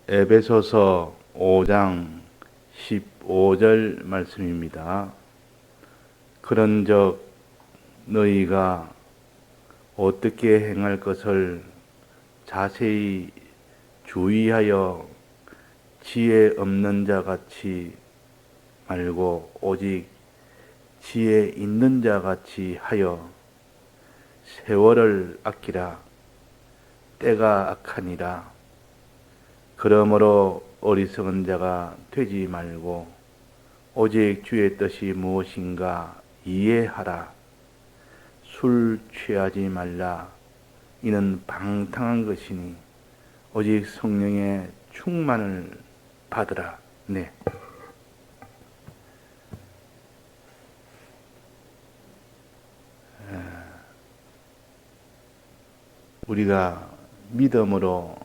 에베소서 5장 15절 말씀입니다. 그런즉 너희가 어떻게 행할 것을 자세히 주의하여 지혜 없는 자 같이 말고 오직 지혜 있는 자 같이 하여 세월을 아끼라. 때가 악하니라. 그러므로 어리석은 자가 되지 말고 오직 주의 뜻이 무엇인가 이해하라. 술 취하지 말라. 이는 방탕한 것이니 오직 성령의 충만을 받으라. 네. 우리가 믿음으로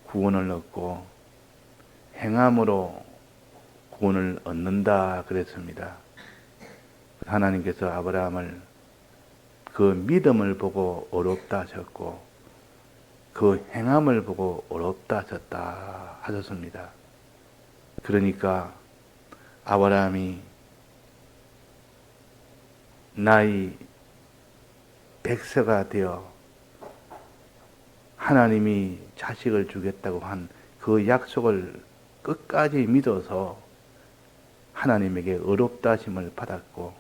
구원을 얻고 행함으로 구원을 얻는다 그랬습니다. 하나님께서 아브라함을 그 믿음을 보고 어렵다 하셨고 그 행함을 보고 어렵다 하셨다 하셨습니다. 그러니까 아브라함이 나이 100세가 되어 하나님이 자식을 주겠다고 한 그 약속을 끝까지 믿어서 하나님에게 어렵다 하심을 받았고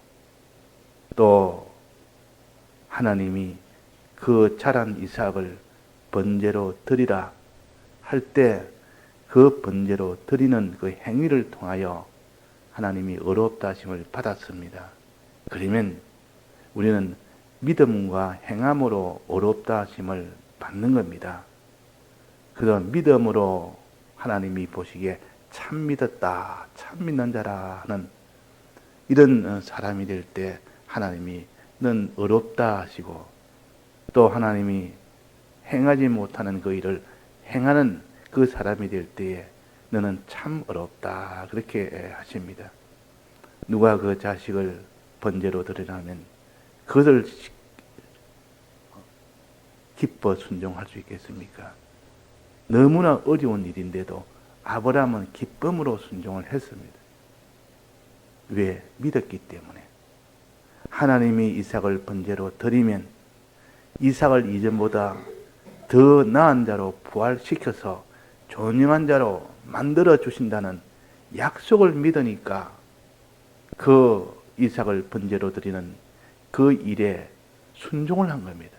또 하나님이 그 자란 이삭을 번제로 드리라 할 때 그 번제로 드리는 그 행위를 통하여 하나님이 어렵다 하심을 받았습니다. 그러면 우리는 믿음과 행함으로 어렵다 하심을 받는 겁니다. 그런 믿음으로 하나님이 보시기에 참 믿었다, 참 믿는 자라 하는 이런 사람이 될 때 하나님이 넌 어렵다 하시고 또 하나님이 행하지 못하는 그 일을 행하는 그 사람이 될 때에 너는 참 어렵다 그렇게 하십니다. 누가 그 자식을 번제로 드리라면 그것을 기뻐 순종할 수 있겠습니까? 너무나 어려운 일인데도 아브라함은 기쁨으로 순종을 했습니다. 왜? 믿었기 때문에. 하나님이 이삭을 번제로 드리면 이삭을 이전보다 더 나은 자로 부활시켜서 존귀한 자로 만들어 주신다는 약속을 믿으니까 그 이삭을 번제로 드리는 그 일에 순종을 한 겁니다.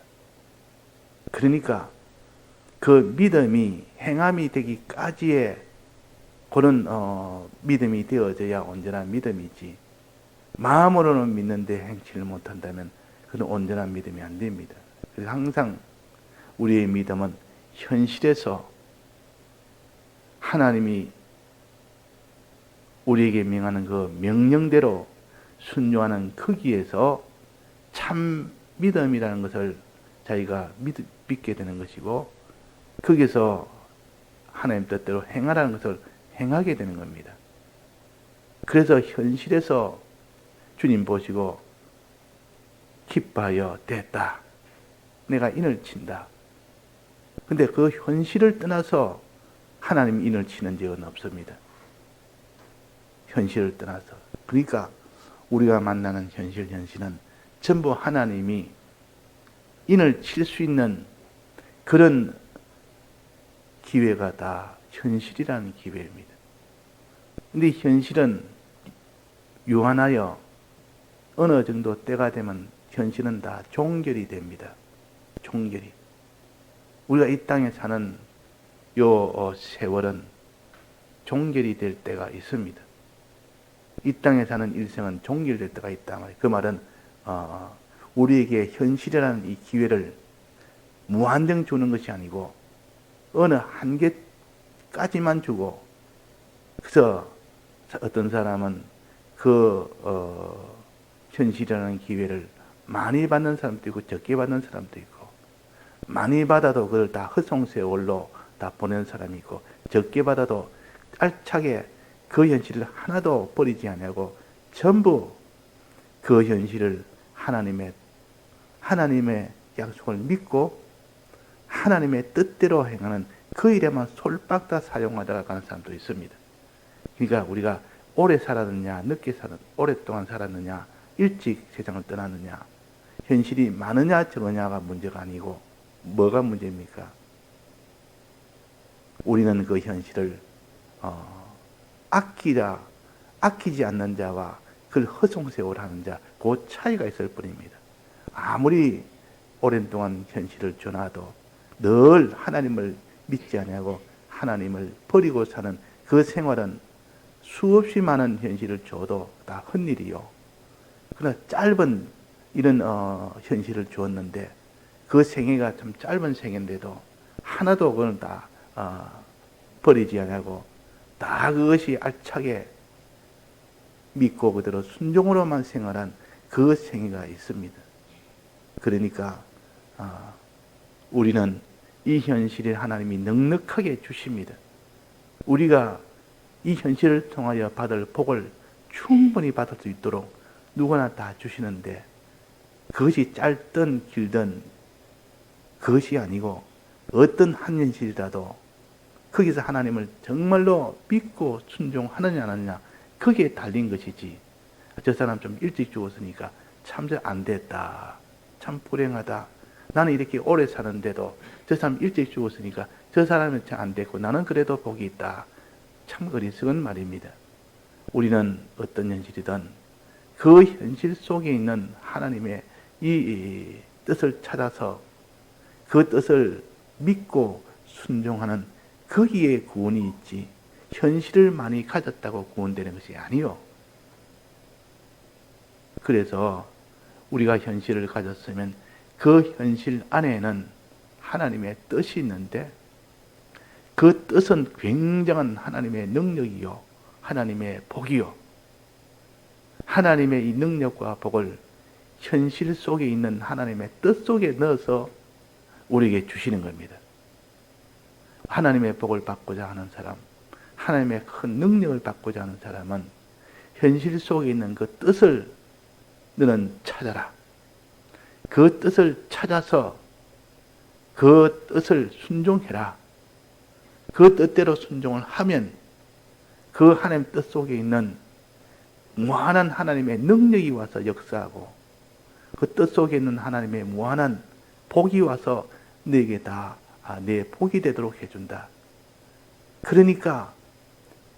그러니까 그 믿음이 행함이 되기까지의 그런 믿음이 되어져야 온전한 믿음이지 마음으로는 믿는데 행치를 못한다면 그건 온전한 믿음이 안 됩니다. 그래서 항상 우리의 믿음은 현실에서 하나님이 우리에게 명하는 그 명령대로 순종하는 거기에서 참 믿음이라는 것을 자기가 믿게 되는 것이고 거기서 하나님 뜻대로 행하라는 것을 행하게 되는 겁니다. 그래서 현실에서 주님 보시고 기뻐하여 됐다. 내가 인을 친다. 근데 그 현실을 떠나서 하나님 인을 치는 적은 없습니다. 현실을 떠나서. 그러니까 우리가 만나는 현실은 전부 하나님이 인을 칠 수 있는 그런 기회가 다 현실이라는 기회입니다. 근데 현실은 유한하여 어느 정도 때가 되면 현실은 다 종결이 됩니다. 종결이. 우리가 이 땅에 사는 요 세월은 종결이 될 때가 있습니다. 이 땅에 사는 일생은 종결될 때가 있다 말이에요. 그 말은 우리에게 현실이라는 이 기회를 무한정 주는 것이 아니고 어느 한계까지만 주고 그래서 어떤 사람은 그 현실이라는 기회를 많이 받는 사람도 있고 적게 받는 사람도 있고 많이 받아도 그걸 다 허송세월로 다 보내는 사람이 있고 적게 받아도 알차게 그 현실을 하나도 버리지 않고 전부 그 현실을 하나님의 약속을 믿고 하나님의 뜻대로 행하는 그 일에만 솔박다 사용하다가 가는 사람도 있습니다. 그러니까 우리가 오래 살았느냐, 오랫동안 살았느냐, 일찍 세상을 떠났느냐, 현실이 많으냐 적으냐가 문제가 아니고 뭐가 문제입니까? 우리는 그 현실을 아끼지 않는 자와 그걸 허송세월 하는 자, 그 차이가 있을 뿐입니다. 아무리 오랜 동안 현실을 줘놔도 늘 하나님을 믿지 아니하고 하나님을 버리고 사는 그 생활은 수없이 많은 현실을 줘도 다 헛일이요. 그러나 짧은 이런 현실을 주었는데 그 생애가 참 짧은 생애인데도 하나도 그건 다 버리지 아니하고 다 그것이 알차게 믿고 그대로 순종으로만 생활한 그 생애가 있습니다. 그러니까 우리는 이 현실을 하나님이 넉넉하게 주십니다. 우리가 이 현실을 통하여 받을 복을 충분히 받을 수 있도록 누구나 다 주시는데 그것이 짧든 길든 그것이 아니고 어떤 한 현실이라도 거기서 하나님을 정말로 믿고 순종하느냐 안 하느냐 거기에 달린 것이지. 저 사람 좀 일찍 죽었으니까 참 안 됐다, 참 불행하다, 나는 이렇게 오래 사는데도 저 사람 일찍 죽었으니까 저 사람은 참 안 됐고 나는 그래도 복이 있다, 참 어리석은 말입니다. 우리는 어떤 현실이든 그 현실 속에 있는 하나님의 이 뜻을 찾아서 그 뜻을 믿고 순종하는 거기에 구원이 있지, 현실을 많이 가졌다고 구원되는 것이 아니요. 그래서 우리가 현실을 가졌으면 그 현실 안에는 하나님의 뜻이 있는데 그 뜻은 굉장한 하나님의 능력이요, 하나님의 복이요. 하나님의 이 능력과 복을 현실 속에 있는 하나님의 뜻 속에 넣어서 우리에게 주시는 겁니다. 하나님의 복을 받고자 하는 사람, 하나님의 큰 능력을 받고자 하는 사람은 현실 속에 있는 그 뜻을 너는 찾아라. 그 뜻을 찾아서 그 뜻을 순종해라. 그 뜻대로 순종을 하면 그 하나님 뜻 속에 있는 무한한 하나님의 능력이 와서 역사하고 그 뜻 속에 있는 하나님의 무한한 복이 와서 너에게 다 내 복이 되도록 해준다. 그러니까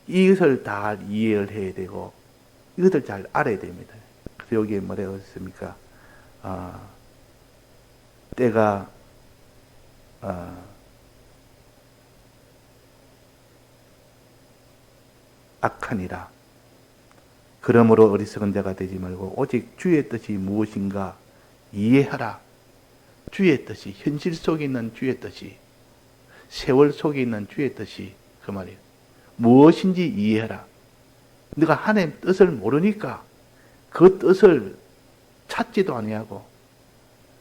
이것을 다 이해를 해야 되고 이것을 잘 알아야 됩니다. 그래서 여기에 뭐라고 했습니까? 때가 악하니라. 그러므로 어리석은 자가 되지 말고 오직 주의 뜻이 무엇인가 이해하라. 주의 뜻이, 현실 속에 있는 주의 뜻이, 세월 속에 있는 주의 뜻이 그 말이에요. 무엇인지 이해하라. 네가 하나님 뜻을 모르니까 그 뜻을 찾지도 아니하고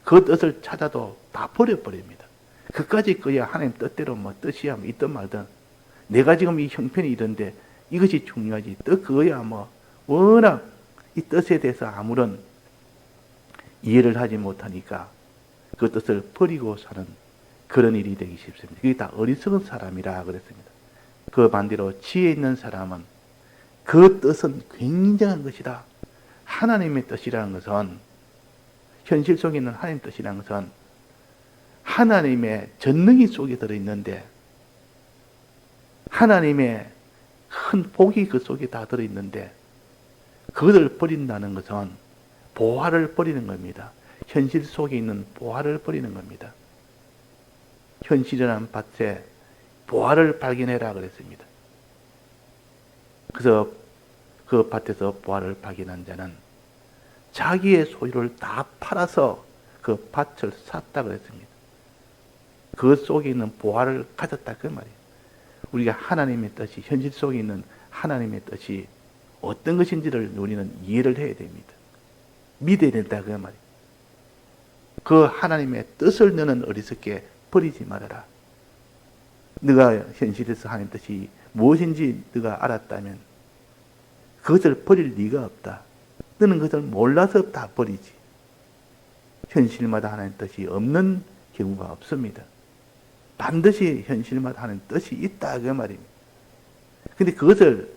그 뜻을 찾아도 다 버려버립니다. 그까지 그야 하나님 뜻대로 뭐 뜻이야 뭐 있든 말든 내가 지금 이 형편이 이런데 이것이 중요하지. 뜻 그거야 뭐 워낙 이 뜻에 대해서 아무런 이해를 하지 못하니까 그 뜻을 버리고 사는 그런 일이 되기 쉽습니다. 그게 다 어리석은 사람이라 그랬습니다. 그 반대로 지혜 있는 사람은 그 뜻은 굉장한 것이다. 하나님의 뜻이라는 것은, 현실 속에 있는 하나님의 뜻이라는 것은 하나님의 전능이 속에 들어있는데 하나님의 큰 복이 그 속에 다 들어있는데 그것을 버린다는 것은 보화를 버리는 겁니다. 현실 속에 있는 보화를 버리는 겁니다. 현실이라는 밭에 보화를 발견해라 그랬습니다. 그래서 그 밭에서 보화를 발견한 자는 자기의 소유를 다 팔아서 그 밭을 샀다 그랬습니다. 그 속에 있는 보화를 가졌다 그 말이에요. 우리가 하나님의 뜻이, 현실 속에 있는 하나님의 뜻이 어떤 것인지를 우리는 이해를 해야 됩니다. 믿어야 된다 그 말이에요. 그 하나님의 뜻을 너는 어리석게 버리지 말아라. 네가 현실에서 하나님 뜻이 무엇인지 네가 알았다면 그것을 버릴 리가 없다. 너는 그것을 몰라서 다 버리지. 현실마다 하나님 뜻이 없는 경우가 없습니다. 반드시 현실마다 하는 뜻이 있다 그 말입니다. 근데 그것을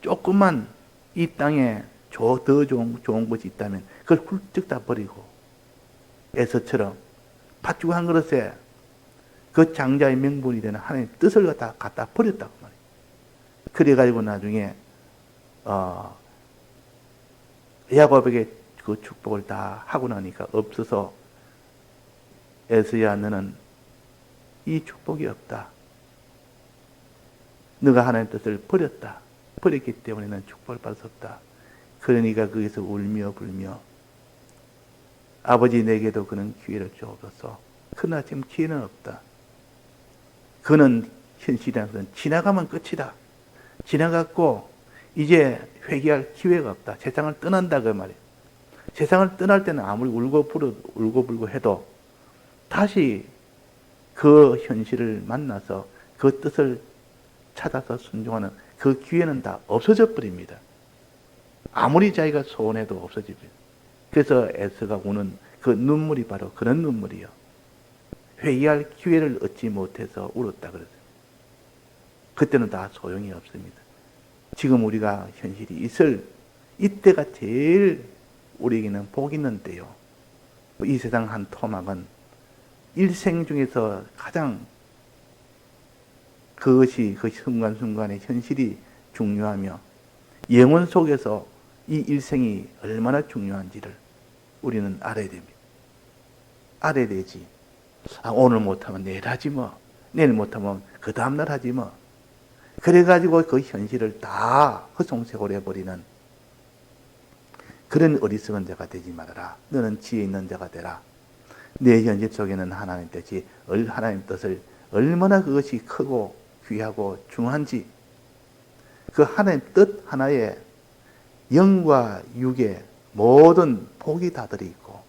조금만 이 땅에 더 좋은 것이 있다면 그걸 훌쩍 다 버리고 에서처럼 팥죽 한 그릇에 그 장자의 명분이 되는 하나님의 뜻을 갖다 버렸다고 말이에요. 그래가지고 나중에 야곱에게 그 축복을 다 하고 나니까 없어서 에서야 너는 이 축복이 없다. 너가 하나님의 뜻을 버렸다. 버렸기 때문에 너는 축복을 받을 수 없다. 그러니까 거기서 울며 불며 아버지 내게도 그는 기회를 주옵소서. 그러나 지금 기회는 없다. 그는 현실이라는 것은 지나가면 끝이다. 지나갔고 이제 회개할 기회가 없다. 세상을 떠난다 그 말이에요. 세상을 떠날 때는 아무리 울고불고 해도 다시 그 현실을 만나서 그 뜻을 찾아서 순종하는 그 기회는 다 없어져 버립니다. 아무리 자기가 소원해도 없어집니다. 그래서 에서가 우는 그 눈물이 바로 그런 눈물이요. 회개할 기회를 얻지 못해서 울었다 그랬어요. 그때는 다 소용이 없습니다. 지금 우리가 현실이 있을 이때가 제일 우리에게는 복 있는 때요. 이 세상 한 토막은 일생 중에서 가장 그것이 그 순간순간의 현실이 중요하며 영혼 속에서 이 일생이 얼마나 중요한지를 우리는 알아야 됩니다. 알아야 되지. 오늘 못하면 내일 하지 뭐. 내일 못하면 그 다음날 하지 뭐. 그래가지고 그 현실을 다 허송세골 해버리는 그런 어리석은 자가 되지 말아라. 너는 지혜 있는 자가 되라. 내 현실 속에는 하나님 뜻이 하나님 뜻을 얼마나 그것이 크고 귀하고 중요한지 그 하나님 뜻 하나에 영과 육의 모든 복이 다 들어있고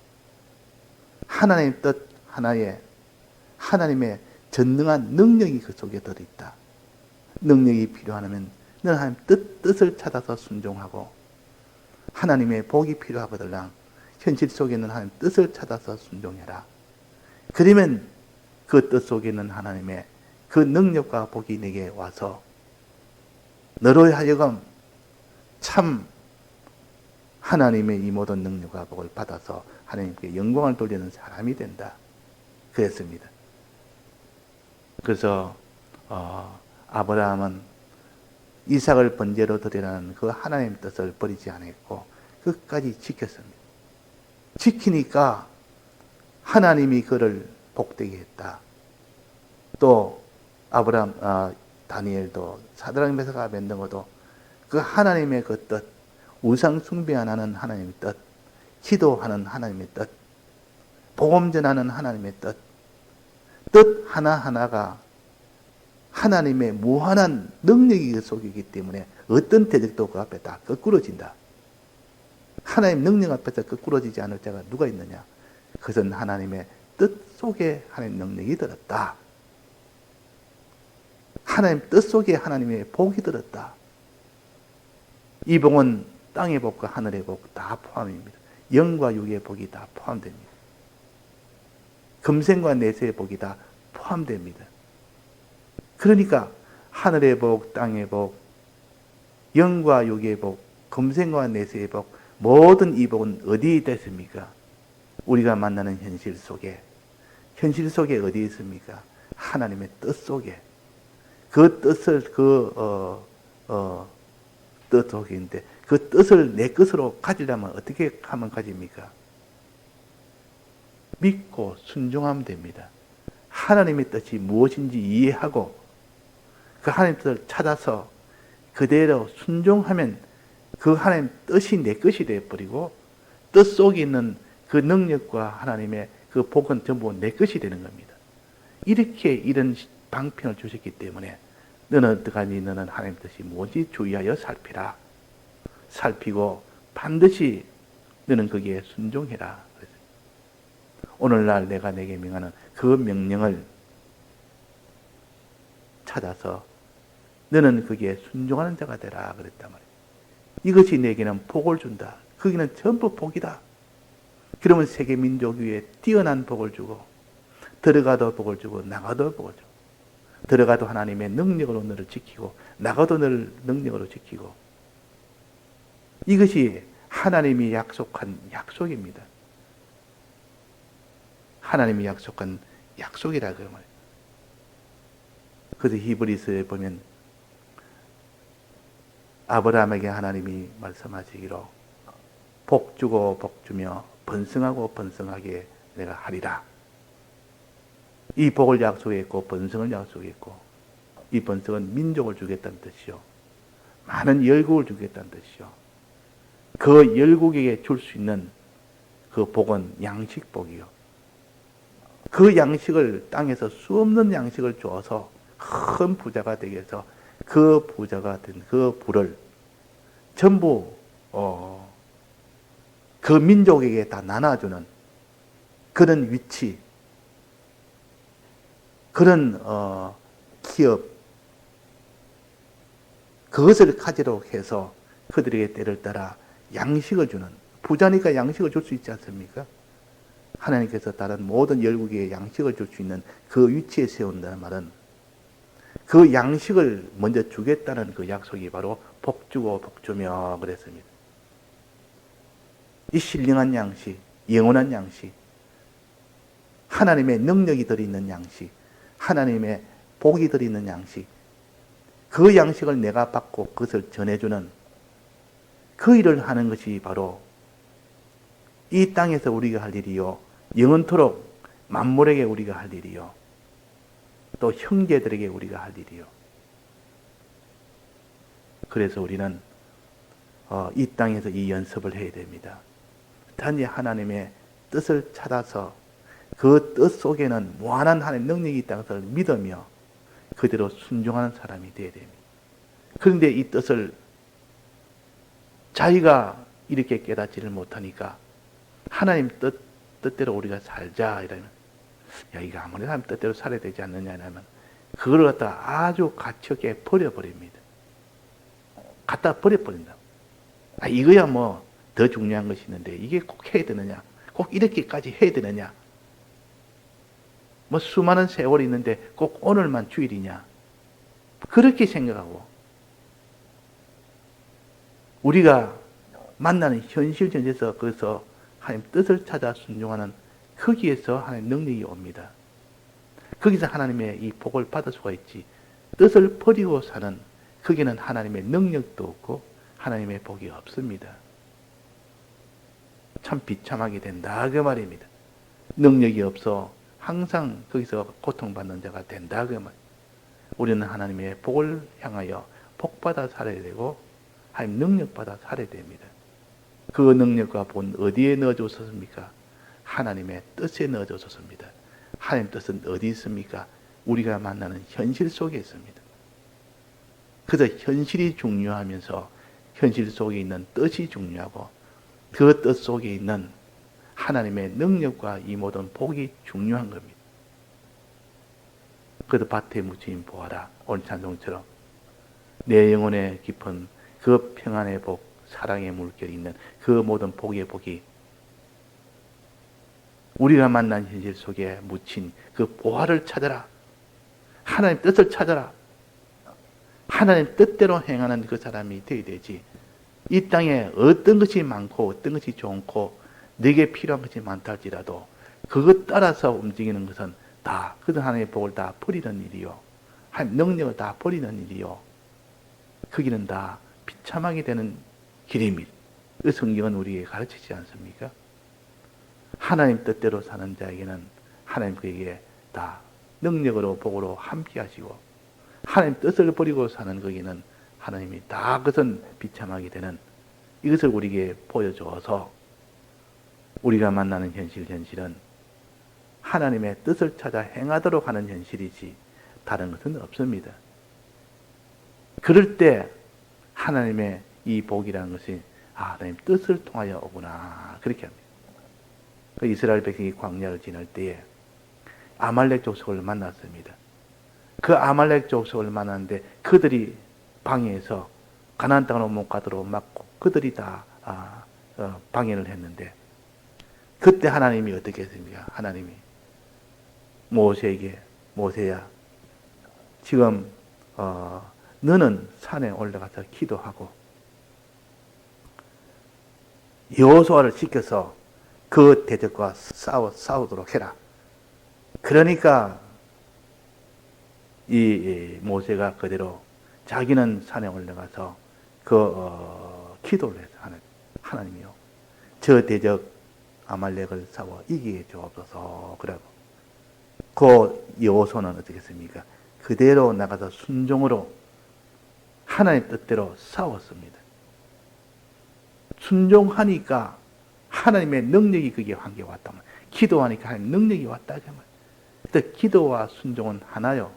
하나님 뜻 하나에 하나님의 전능한 능력이 그 속에 들어있다. 능력이 필요하면 너는 하나님 뜻을 찾아서 순종하고 하나님의 복이 필요하거들랑 현실 속에 있는 하나님 뜻을 찾아서 순종해라. 그러면 그 뜻 속에 있는 하나님의 그 능력과 복이 내게 와서 너로 하여금 참 하나님의 이 모든 능력과 복을 받아서 하나님께 영광을 돌리는 사람이 된다. 그랬습니다. 그래서 아브라함은 이삭을 번제로 드리라는 그 하나님의 뜻을 버리지 않았고 끝까지 지켰습니다. 지키니까 하나님이 그를 복되게 했다. 또 아브라함, 다니엘도 사드락 메삭 아벤느고도 그 하나님의 그 뜻, 우상 숭배 안 하는 하나님의 뜻, 기도하는 하나님의 뜻, 복음 전하는 하나님의 뜻 하나하나가 하나님의 무한한 능력이 그 속이기 때문에 어떤 대적도 그 앞에 다 거꾸러진다. 하나님 능력 앞에서 거꾸러지지 않을 자가 누가 있느냐? 그것은 하나님의 뜻 속에 하나님 능력이 들었다. 하나님 뜻 속에 하나님의 복이 들었다. 이 복은 땅의 복과 하늘의 복 다 포함입니다. 영과 육의 복이 다 포함됩니다. 금생과 내세의 복이 다 포함됩니다. 그러니까 하늘의 복, 땅의 복, 영과 육의 복, 금생과 내세의 복, 모든 이 복은 어디에 있습니까? 우리가 만나는 현실 속에 어디에 있습니까? 하나님의 뜻 속에. 그 뜻을 뜻 속에 있는데 그 뜻을 내 것으로 가지려면 어떻게 하면 가집니까? 믿고 순종하면 됩니다. 하나님의 뜻이 무엇인지 이해하고 그 하나님의 뜻을 찾아서 그대로 순종하면 그 하나님 뜻이 내 것이 되어버리고 뜻 속에 있는 그 능력과 하나님의 그 복은 전부 내 것이 되는 겁니다. 이렇게 이런 방편을 주셨기 때문에 너는 어떡하니? 너는 하나님 뜻이 무엇이 주의하여 살피라. 살피고 반드시 너는 거기에 순종해라. 오늘날 내가 내게 명하는 그 명령을 찾아서 너는 거기에 순종하는 자가 되라 그랬단 말이에요. 이것이 내게는 복을 준다. 거기는 전부 복이다. 그러면 세계 민족 위에 뛰어난 복을 주고 들어가도 복을 주고 나가도 복을 주고, 들어가도 하나님의 능력으로 너를 지키고 나가도 너를 능력으로 지키고, 이것이 하나님이 약속한 약속입니다. 하나님이 약속한 약속이라 그 말이에요. 그래서 히브리서에 보면 아브라함에게 하나님이 말씀하시기로 복 주고 복 주며 번성하고 번성하게 내가 하리라. 이 복을 약속했고 번성을 약속했고, 이 번성은 민족을 주겠다는 뜻이요, 많은 열국을 주겠다는 뜻이요, 그 열국에게 줄 수 있는 그 복은 양식복이요, 그 양식을 땅에서 수없는 양식을 주어서 큰 부자가 되게 해서 그 부자가 된 그 부를 전부 그 민족에게 다 나눠주는 그런 위치, 그런 기업, 그것을 가지도록 해서 그들에게 때를 따라 양식을 주는, 부자니까 양식을 줄 수 있지 않습니까? 하나님께서 다른 모든 열국에 양식을 줄 수 있는 그 위치에 세운다는 말은 그 양식을 먼저 주겠다는 그 약속이 바로 복주고 복주며 그랬습니다. 이 신령한 양식, 영원한 양식, 하나님의 능력이 들어있는 양식, 하나님의 복이 들어있는 양식, 그 양식을 내가 받고 그것을 전해주는 그 일을 하는 것이 바로 이 땅에서 우리가 할 일이요, 영원토록 만물에게 우리가 할 일이요, 또 형제들에게 우리가 할 일이요. 그래서 우리는 이 땅에서 이 연습을 해야 됩니다. 단지 하나님의 뜻을 찾아서 그 뜻 속에는 무한한 하나님의 능력이 있다는 것을 믿으며 그대로 순종하는 사람이 되어야 됩니다. 그런데 이 뜻을 자기가 이렇게 깨닫지를 못하니까 하나님 뜻대로 우리가 살자 이러면, 야, 이거 아무리 하나님 뜻대로 살아야 되지 않느냐 하면 그걸 갖다 아주 가볍게 버려버립니다. 갖다 버려버린다. 이거야 뭐 더 중요한 것이 있는데 이게 꼭 해야 되느냐, 꼭 이렇게까지 해야 되느냐, 뭐 수많은 세월이 있는데 꼭 오늘만 주일이냐, 그렇게 생각하고 우리가 만나는 현실 전에서 거기서 하나님 뜻을 찾아 순종하는 거기에서 하나님 능력이 옵니다. 거기서 하나님의 이 복을 받을 수가 있지, 뜻을 버리고 사는 거기는 하나님의 능력도 없고 하나님의 복이 없습니다. 참 비참하게 된다 그 말입니다. 능력이 없어 항상 거기서 고통받는 자가 된다 그 말. 우리는 하나님의 복을 향하여 복받아 살아야 되고 하나님 능력받아 살아야 됩니다. 그 능력과 복은 어디에 넣어줬습니까? 하나님의 뜻에 넣어줬습니다. 하나님 뜻은 어디 있습니까? 우리가 만나는 현실 속에 있습니다. 그래서 현실이 중요하면서 현실 속에 있는 뜻이 중요하고 그 뜻 속에 있는 하나님의 능력과 이 모든 복이 중요한 겁니다. 그래서 밭에 묻힌 보아라, 오늘 찬송처럼 내 영혼에 깊은 그 평안의 복, 사랑의 물결이 있는 그 모든 복의 복이 우리가 만난 현실 속에 묻힌 그 보화를 찾아라. 하나님 뜻을 찾아라. 하나님 뜻대로 행하는 그 사람이 되어야 되지. 이 땅에 어떤 것이 많고 어떤 것이 좋고 내게 필요한 것이 많다 할지라도 그것 따라서 움직이는 것은 다 그들 하나님의 복을 다 버리는 일이요, 하나님 능력을 다 버리는 일이요, 그 길은 다 비참하게 되는 길입니다. 그 성경은 우리에게 가르치지 않습니까? 하나님 뜻대로 사는 자에게는 하나님 그에게 다 능력으로 복으로 함께 하시고, 하나님 뜻을 버리고 사는 거기는 하나님이 다 그것은 비참하게 되는, 이것을 우리에게 보여줘서 우리가 만나는 현실은 하나님의 뜻을 찾아 행하도록 하는 현실이지 다른 것은 없습니다. 그럴 때 하나님의 이 복이라는 것이 하나님 뜻을 통하여 오구나, 그렇게 합니다. 그 이스라엘 백성이 광야를 지날 때에 아말렉 족속을 만났습니다. 그 아말렉 족속을 만났는데 그들이 방해해서 가나안 땅으로 못 가도록 막고 그들이 다 방해를 했는데, 그때 하나님이 어떻게 했습니까? 하나님이 모세에게 모세야 지금 너는 산에 올라가서 기도하고 여호수아를 시켜서 그 대적과 싸우도록 해라. 그러니까 이 모세가 그대로 자기는 산에 올라가서 기도를 해서 하나님이요 저 대적 아말렉을 싸워 이기게 주옵소서. 그러고 그 여호수아는 어떻게 했습니까? 그대로 나가서 순종으로 하나님의 뜻대로 싸웠습니다. 순종하니까 하나님의 능력이 그게 관계 왔다. 기도하니까 하나님의 능력이 왔다. 그때 기도와 순종은 하나요.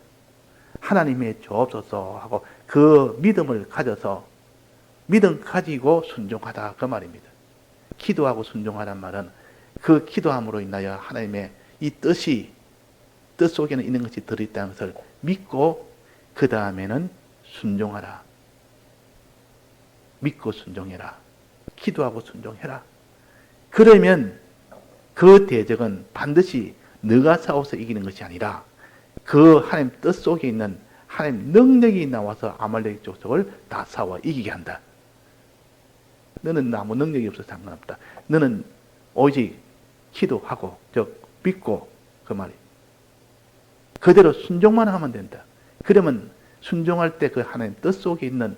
하나님의 주옵소서 하고 그 믿음을 가져서 믿음 가지고 순종하다 그 말입니다. 기도하고 순종하란 말은 그 기도함으로 인하여 하나님의 이 뜻 속에는 있는 것이 들어있다는 것을 믿고 그 다음에는 순종하라. 믿고 순종해라. 기도하고 순종해라. 그러면 그 대적은 반드시 너가 싸워서 이기는 것이 아니라 그 하나님 뜻 속에 있는 하나님 능력이 나와서 아말렉 족속을 다 싸워 이기게 한다. 너는 아무 능력이 없어서 상관없다. 너는 오직 기도하고 믿고 그 말이 그대로 순종만 하면 된다. 그러면 순종할 때 그 하나님 뜻 속에 있는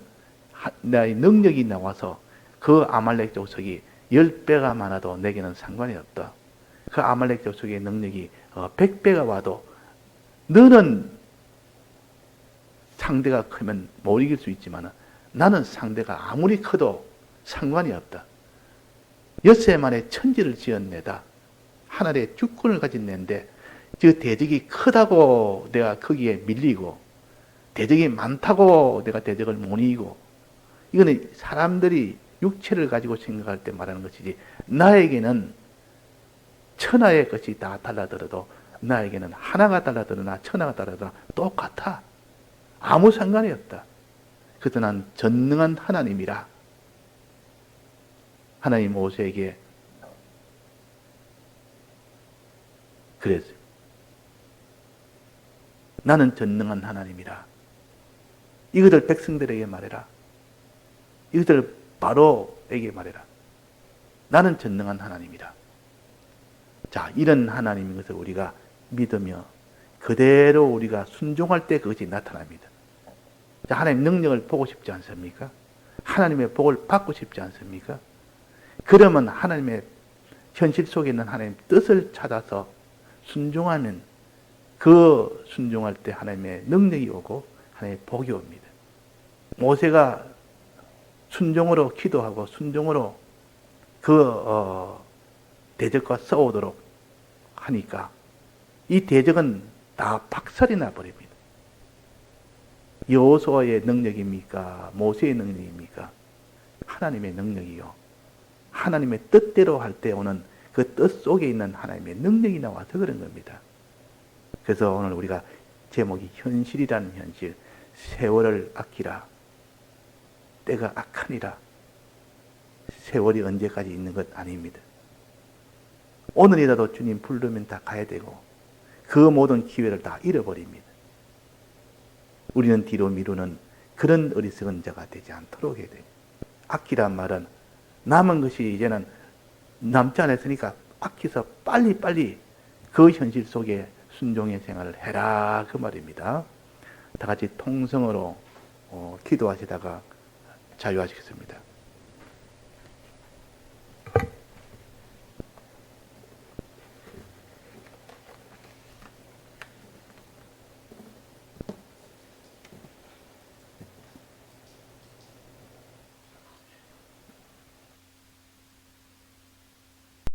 나의 능력이 나와서 그 아말렉 족속이 10배가 많아도 내게는 상관이 없다. 그 아말렉 족속의 능력이 100배가 와도 너는 상대가 크면 못 이길 수 있지만 나는 상대가 아무리 커도 상관이 없다. 엿새 만에 천지를 지었내다. 하늘의 주권을 가진 내인데 그 대적이 크다고 내가 거기에 밀리고 대적이 많다고 내가 대적을 못 이기고 이거는 사람들이 육체를 가지고 생각할 때 말하는 것이지 나에게는 천하의 것이 다 달라들어도 나에게는 하나가 달라들으나 천하가 달라들으나 똑같아. 아무 상관이 없다. 그래서 난 전능한 하나님이라. 하나님 모세에게 그랬어요. 나는 전능한 하나님이라. 이것을 백성들에게 말해라. 이것을 바로에게 말해라. 나는 전능한 하나님이라. 자, 이런 하나님인 것을 우리가 믿으며 그대로 우리가 순종할 때 그것이 나타납니다. 자, 하나님 능력을 보고 싶지 않습니까? 하나님의 복을 받고 싶지 않습니까? 그러면 하나님의 현실 속에 있는 하나님의 뜻을 찾아서 순종하면 그 순종할 때 하나님의 능력이 오고 하나님의 복이 옵니다. 모세가 순종으로 기도하고 순종으로 대적과 싸우도록 하니까 이 대적은 다 박살이 나버립니다. 여호수아의 능력입니까? 모세의 능력입니까? 하나님의 능력이요. 하나님의 뜻대로 할 때 오는 그 뜻 속에 있는 하나님의 능력이 나와서 그런 겁니다. 그래서 오늘 우리가 제목이 현실이라는 현실, 세월을 아끼라. 때가 악하니라. 세월이 언제까지 있는 것 아닙니다. 오늘이라도 주님 부르면 다 가야 되고 그 모든 기회를 다 잃어버립니다. 우리는 뒤로 미루는 그런 어리석은 자가 되지 않도록 해야 돼요. 아끼란 말은 남은 것이 이제는 남지 않았으니까 아끼서 빨리빨리 그 현실 속에 순종의 생활을 해라 그 말입니다. 다 같이 통성으로 기도하시다가 자유하시겠습니다.